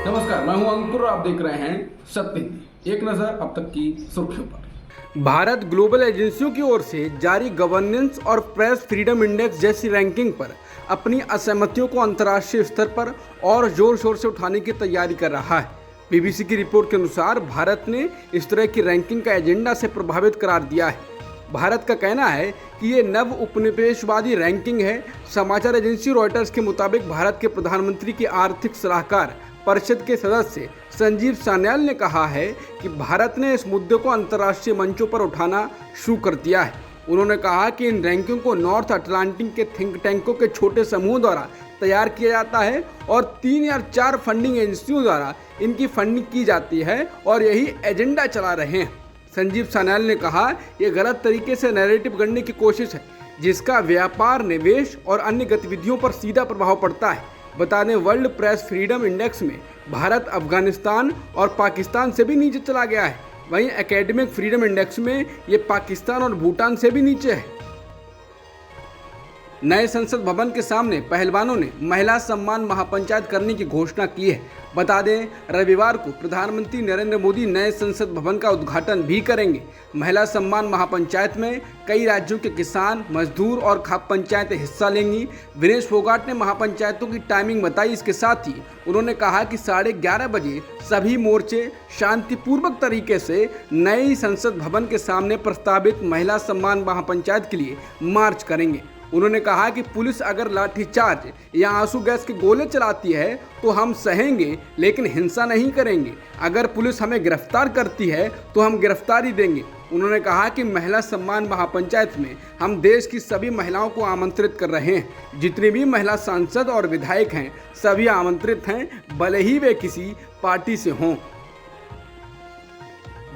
नमस्कार, मैं हूं अंकुर और आप देख रहे हैं सत्य हिंदी। एक नजर अब तक की सुर्खियों पर। भारत ग्लोबल एजेंसियों की ओर से जारी गवर्नेंस और प्रेस फ्रीडम इंडेक्स जैसी रैंकिंग पर अपनी असहमतियों को अंतर्राष्ट्रीय स्तर पर और जोर शोर से उठाने की तैयारी कर रहा है। बीबीसी की रिपोर्ट के अनुसार भारत ने इस तरह की रैंकिंग का एजेंडा से प्रभावित करार दिया है। भारत का कहना है कि ये नव उपनिवेशवादी रैंकिंग है। समाचार एजेंसी रॉयटर्स के मुताबिक भारत के प्रधानमंत्री के आर्थिक सलाहकार परिषद के सदस्य संजीव सान्याल ने कहा है कि भारत ने इस मुद्दे को अंतर्राष्ट्रीय मंचों पर उठाना शुरू कर दिया है। उन्होंने कहा कि इन रैंकिंग को नॉर्थ अटलांटिक के थिंक टैंकों के छोटे समूह द्वारा तैयार किया जाता है और 3 या 4 फंडिंग एजेंसियों द्वारा इनकी फंडिंग की जाती है और यही एजेंडा चला रहे हैं। संजीव सान्याल ने कहा, यह गलत तरीके से नैरेटिव गढ़ने की कोशिश है जिसका व्यापार, निवेश और अन्य गतिविधियों पर सीधा प्रभाव पड़ता है। बता दें, वर्ल्ड प्रेस फ्रीडम इंडेक्स में भारत अफगानिस्तान और पाकिस्तान से भी नीचे चला गया है। वहीं एकेडमिक फ्रीडम इंडेक्स में ये पाकिस्तान और भूटान से भी नीचे है। नए संसद भवन के सामने पहलवानों ने महिला सम्मान महापंचायत करने की घोषणा की है। बता दें, रविवार को प्रधानमंत्री नरेंद्र मोदी नए संसद भवन का उद्घाटन भी करेंगे। महिला सम्मान महापंचायत में कई राज्यों के किसान, मजदूर और खाप पंचायतें हिस्सा लेंगी। विनेश फोगाट ने महापंचायतों की टाइमिंग बताई। इसके साथ ही उन्होंने कहा कि 11:30 बजे सभी मोर्चे शांतिपूर्वक तरीके से नए संसद भवन के सामने प्रस्तावित महिला सम्मान महापंचायत के लिए मार्च करेंगे। उन्होंने कहा कि पुलिस अगर लाठीचार्ज या आंसू गैस के गोले चलाती है तो हम सहेंगे, लेकिन हिंसा नहीं करेंगे। अगर पुलिस हमें गिरफ्तार करती है तो हम गिरफ्तारी देंगे। उन्होंने कहा कि महिला सम्मान महापंचायत में हम देश की सभी महिलाओं को आमंत्रित कर रहे हैं। जितनी भी महिला सांसद और विधायक हैं सभी आमंत्रित हैं, भले ही वे किसी पार्टी से हों।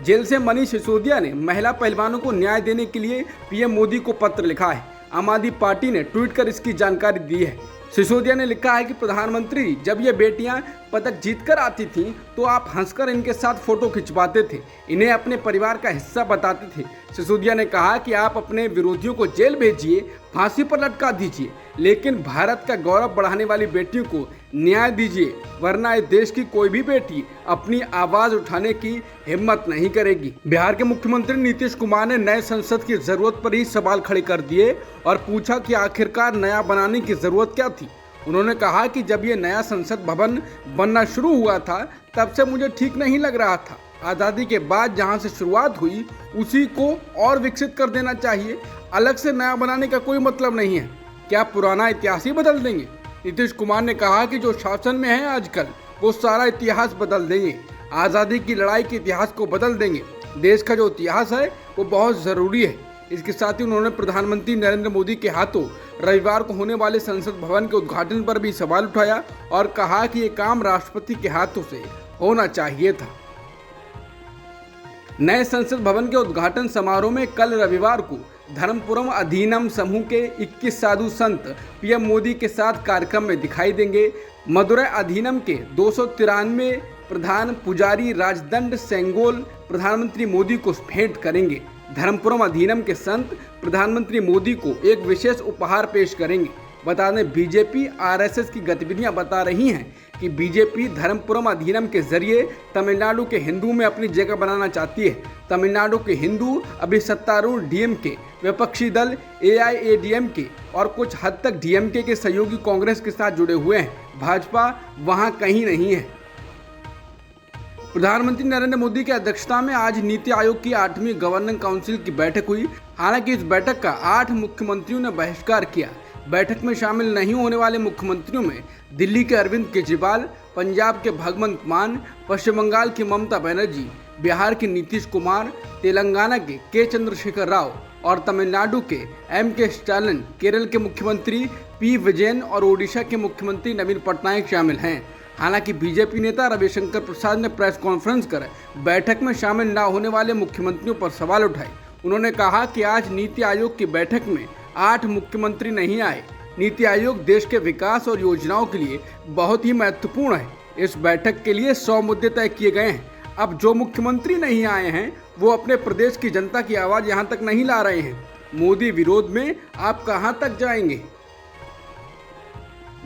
जेल से मनीष सिसोदिया ने महिला पहलवानों को न्याय देने के लिए पीएम मोदी को पत्र लिखा है। आम आदमी पार्टी ने ट्वीट कर इसकी जानकारी दी है। सिसोदिया ने लिखा है कि प्रधानमंत्री, जब ये बेटियां पदक जीतकर आती थीं तो आप हंसकर इनके साथ फोटो खिंचवाते थे, इन्हें अपने परिवार का हिस्सा बताते थे। सिसोदिया ने कहा कि आप अपने विरोधियों को जेल भेजिए, फांसी पर लटका दीजिए, लेकिन भारत का गौरव बढ़ाने वाली बेटियों को न्याय दीजिए, वरना इस देश की कोई भी बेटी अपनी आवाज उठाने की हिम्मत नहीं करेगी। बिहार के मुख्यमंत्री नीतीश कुमार ने नए संसद की जरूरत पर ही सवाल खड़े कर दिए और पूछा कि आखिरकार नया बनाने की जरूरत क्या थी। उन्होंने कहा कि जब ये नया संसद भवन बनना शुरू हुआ था तब से मुझे ठीक नहीं लग रहा था। आज़ादी के बाद जहां से शुरुआत हुई उसी को और विकसित कर देना चाहिए। अलग से नया बनाने का कोई मतलब नहीं है। क्या पुराना इतिहास ही बदल देंगे? नीतीश कुमार ने कहा कि जो शासन में है आजकल वो सारा इतिहास बदल देंगे, आज़ादी की लड़ाई के इतिहास को बदल देंगे। देश का जो इतिहास है वो बहुत ज़रूरी है। इसके साथ ही उन्होंने प्रधानमंत्री नरेंद्र मोदी के हाथों रविवार को होने वाले संसद भवन के उद्घाटन पर भी सवाल उठाया और कहा कि ये काम राष्ट्रपति के हाथों से होना चाहिए था। नए संसद भवन के उद्घाटन समारोह में कल रविवार को धर्मपुरम अधीनम समूह के 21 साधु संत पीएम मोदी के साथ कार्यक्रम में दिखाई देंगे। मदुरै अधीनम के 293 प्रधान पुजारी राजदंड सेंगोल प्रधानमंत्री मोदी को भेंट करेंगे। धर्मपुरम अधीनम के संत प्रधानमंत्री मोदी को एक विशेष उपहार पेश करेंगे। बता दें, बीजेपी आरएसएस की गतिविधियां बता रही हैं कि बीजेपी धर्मपुरम अधीनम के जरिए तमिलनाडु के हिंदू में अपनी जगह बनाना चाहती है। तमिलनाडु के हिंदू अभी सत्तारूढ़ डीएमके, विपक्षी दल एआईएडीएमके और कुछ हद तक डीएमके के सहयोगी कांग्रेस के साथ जुड़े हुए हैं। भाजपा वहां कहीं नहीं है। प्रधानमंत्री नरेंद्र मोदी की अध्यक्षता में आज नीति आयोग की 8वीं गवर्निंग काउंसिल की बैठक हुई। हालांकि इस बैठक का 8 मुख्यमंत्रियों ने बहिष्कार किया। बैठक में शामिल नहीं होने वाले मुख्यमंत्रियों में दिल्ली के अरविंद केजरीवाल, पंजाब के भगवंत मान, पश्चिम बंगाल की ममता बनर्जी, बिहार के नीतीश कुमार, तेलंगाना के चंद्रशेखर राव और तमिलनाडु के एम.के. स्टालिन, केरल के मुख्यमंत्री पी. विजयन और ओडिशा के मुख्यमंत्री नवीन पटनायक शामिल हैं। हालांकि बीजेपी नेता रविशंकर प्रसाद ने प्रेस कॉन्फ्रेंस कर बैठक में शामिल न होने वाले मुख्यमंत्रियों पर सवाल उठाए। उन्होंने कहा कि आज नीति आयोग की बैठक में 8 मुख्यमंत्री नहीं आए। नीति आयोग देश के विकास और योजनाओं के लिए बहुत ही महत्वपूर्ण है। इस बैठक के लिए 100 मुद्दे तय किए गए हैं। अब जो मुख्यमंत्री नहीं आए हैं वो अपने प्रदेश की जनता की आवाज़ यहाँ तक नहीं ला रहे हैं। मोदी विरोध में आप कहाँ तक जाएंगे?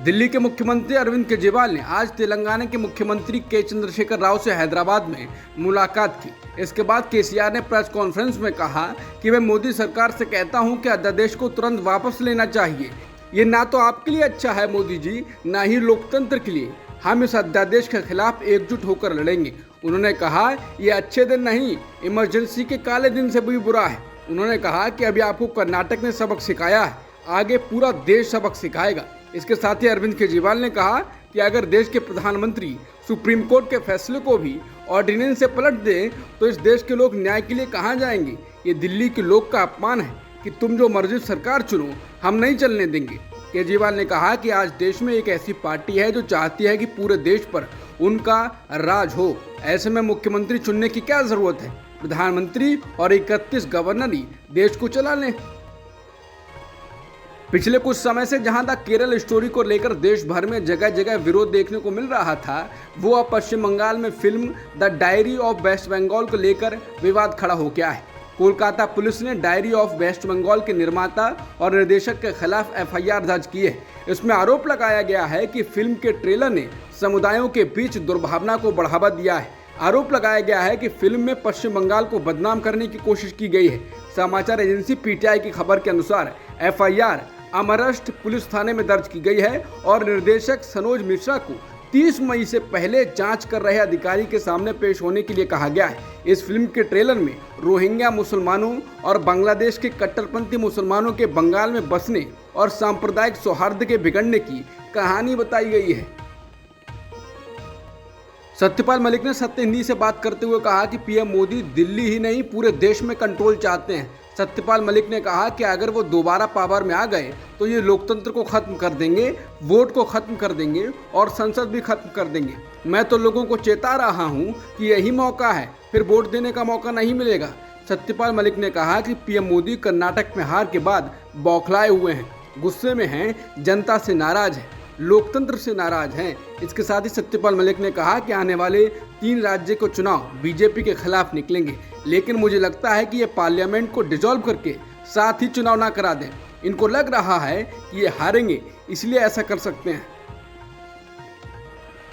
दिल्ली के मुख्यमंत्री अरविंद केजरीवाल ने आज तेलंगाना के मुख्यमंत्री के चंद्रशेखर राव से हैदराबाद में मुलाकात की। इसके बाद केसीआर ने प्रेस कॉन्फ्रेंस में कहा कि मैं मोदी सरकार से कहता हूं कि अध्यादेश को तुरंत वापस लेना चाहिए। ये ना तो आपके लिए अच्छा है मोदी जी, ना ही लोकतंत्र के लिए। हम इस अध्यादेश के खिलाफ एकजुट होकर लड़ेंगे। उन्होंने कहा ये अच्छे दिन नहीं, इमरजेंसी के काले दिन से भी बुरा है। उन्होंने कहा कि अभी आपको कर्नाटक ने सबक सिखाया है, आगे पूरा देश सबक सिखाएगा। इसके साथ ही अरविंद केजरीवाल ने कहा कि अगर देश के प्रधानमंत्री सुप्रीम कोर्ट के फैसले को भी ऑर्डिनेंस से पलट दें तो इस देश के लोग न्याय के लिए कहां जाएंगे। ये दिल्ली के लोग का अपमान है कि तुम जो मर्जी सरकार चुनो, हम नहीं चलने देंगे। केजरीवाल ने कहा कि आज देश में एक ऐसी पार्टी है जो चाहती है कि पूरे देश पर उनका राज हो। ऐसे में मुख्यमंत्री चुनने की क्या जरूरत है, प्रधानमंत्री और 31 गवर्नर ही देश को चला लें। पिछले कुछ समय से जहां तक केरल स्टोरी को लेकर देश भर में जगह जगह विरोध देखने को मिल रहा था, वो अब पश्चिम बंगाल में film the diary of West Bengal को लेकर विवाद खड़ा हो गया है। कोलकाता पुलिस ने डायरी ऑफ वेस्ट बंगाल के निर्माता और निर्देशक के खिलाफ एफआईआर दर्ज की है। इसमें आरोप लगाया गया है कि फिल्म के ट्रेलर ने समुदायों के बीच दुर्भावना को बढ़ावा दिया है। आरोप लगाया गया है कि फिल्म में पश्चिम बंगाल को बदनाम करने की कोशिश की गई है। समाचार एजेंसी पीटीआई की खबर के अनुसार एफआईआर अमरस्ट पुलिस थाने में दर्ज की गई है और निर्देशक सनोज मिश्रा को 30 मई से पहले जांच कर रहे अधिकारी के सामने पेश होने के लिए कहा गया है। इस फिल्म के ट्रेलर में रोहिंग्या मुसलमानों और बांग्लादेश के कट्टरपंथी मुसलमानों के बंगाल में बसने और सांप्रदायिक सौहार्द के बिगड़ने की कहानी बताई गई है। सत्यपाल मलिक ने सत्य हिंदी से बात करते हुए कहा कि पीएम मोदी दिल्ली ही नहीं पूरे देश में कंट्रोल चाहते हैं। सत्यपाल मलिक ने कहा कि अगर वो दोबारा पावर में आ गए तो ये लोकतंत्र को खत्म कर देंगे, वोट को खत्म कर देंगे और संसद भी खत्म कर देंगे। मैं तो लोगों को चेता रहा हूँ कि यही मौका है, फिर वोट देने का मौका नहीं मिलेगा। सत्यपाल मलिक ने कहा कि पीएम मोदी कर्नाटक में हार के बाद बौखलाए हुए हैं, गुस्से में हैं, जनता से नाराज है, लोकतंत्र से नाराज हैं। इसके साथ ही सत्यपाल मलिक ने कहा कि आने वाले 3 राज्य के चुनाव बीजेपी के खिलाफ निकलेंगे, लेकिन मुझे लगता है कि ये पार्लियामेंट को डिसॉल्व करके साथ ही चुनाव ना करा दें। इनको लग रहा है कि ये हारेंगे, इसलिए ऐसा कर सकते हैं।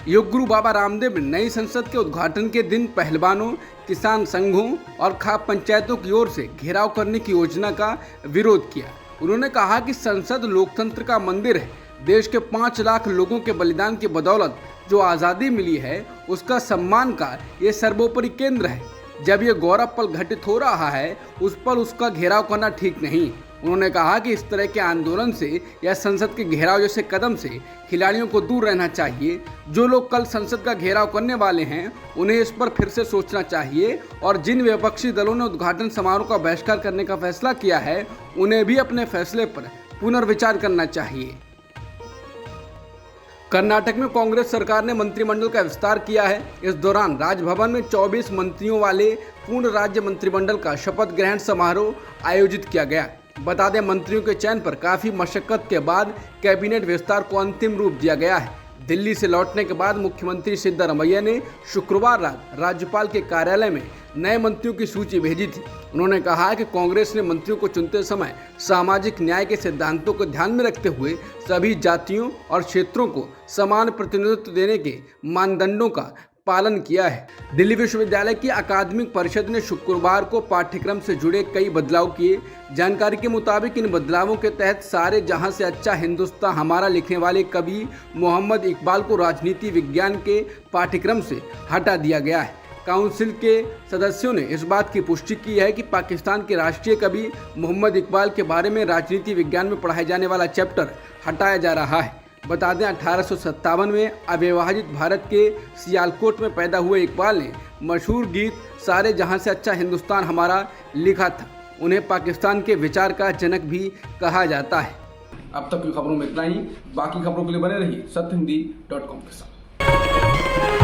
योग गुरु बाबा रामदेव ने नई संसद के उद्घाटन के दिन पहलवानों, किसान संघों और खाप पंचायतों की ओर से घेराव करने की योजना का विरोध किया। उन्होंने कहा कि संसद लोकतंत्र का मंदिर है। देश के 5 लाख लोगों के बलिदान की बदौलत जो आज़ादी मिली है, उसका सम्मान का ये सर्वोपरि केंद्र है। जब ये गौरव पल घटित हो रहा है, उस पर उसका घेराव करना ठीक नहीं। उन्होंने कहा कि इस तरह के आंदोलन से या संसद के घेराव जैसे कदम से खिलाड़ियों को दूर रहना चाहिए। जो लोग कल संसद का घेराव करने वाले हैं, उन्हें इस पर फिर से सोचना चाहिए और जिन विपक्षी दलों ने उद्घाटन समारोह का बहिष्कार करने का फैसला किया है, उन्हें भी अपने फैसले पर पुनर्विचार करना चाहिए। कर्नाटक में कांग्रेस सरकार ने मंत्रिमंडल का विस्तार किया है। इस दौरान राजभवन में 24 मंत्रियों वाले पूर्ण राज्य मंत्रिमंडल का शपथ ग्रहण समारोह आयोजित किया गया। बता दें, मंत्रियों के चयन पर काफ़ी मशक्कत के बाद कैबिनेट विस्तार को अंतिम रूप दिया गया है। दिल्ली से लौटने के बाद मुख्यमंत्री सिद्धरामैया ने शुक्रवार रात राज्यपाल के कार्यालय में नए मंत्रियों की सूची भेजी थी। उन्होंने कहा कि कांग्रेस ने मंत्रियों को चुनते समय सामाजिक न्याय के सिद्धांतों को ध्यान में रखते हुए सभी जातियों और क्षेत्रों को समान प्रतिनिधित्व देने के मानदंडों का पालन किया है। दिल्ली विश्वविद्यालय की अकादमिक परिषद ने शुक्रवार को पाठ्यक्रम से जुड़े कई बदलाव किए। जानकारी के मुताबिक इन बदलावों के तहत सारे जहां से अच्छा हिंदुस्तान हमारा लिखने वाले कवि मोहम्मद इकबाल को राजनीति विज्ञान के पाठ्यक्रम से हटा दिया गया है। काउंसिल के सदस्यों ने इस बात की पुष्टि की है कि पाकिस्तान के राष्ट्रीय कवि मोहम्मद इकबाल के बारे में राजनीति विज्ञान में पढ़ाए जाने वाला चैप्टर हटाया जा रहा है। बता दें, 1857 में अविभाजित भारत के सियालकोट में पैदा हुए इकबाल ने मशहूर गीत सारे जहां से अच्छा हिंदुस्तान हमारा लिखा था। उन्हें पाकिस्तान के विचार का जनक भी कहा जाता है। अब तक की खबरों में इतना ही। बाकी खबरों के लिए बने रहिए सत्यहिंदी.com के साथ।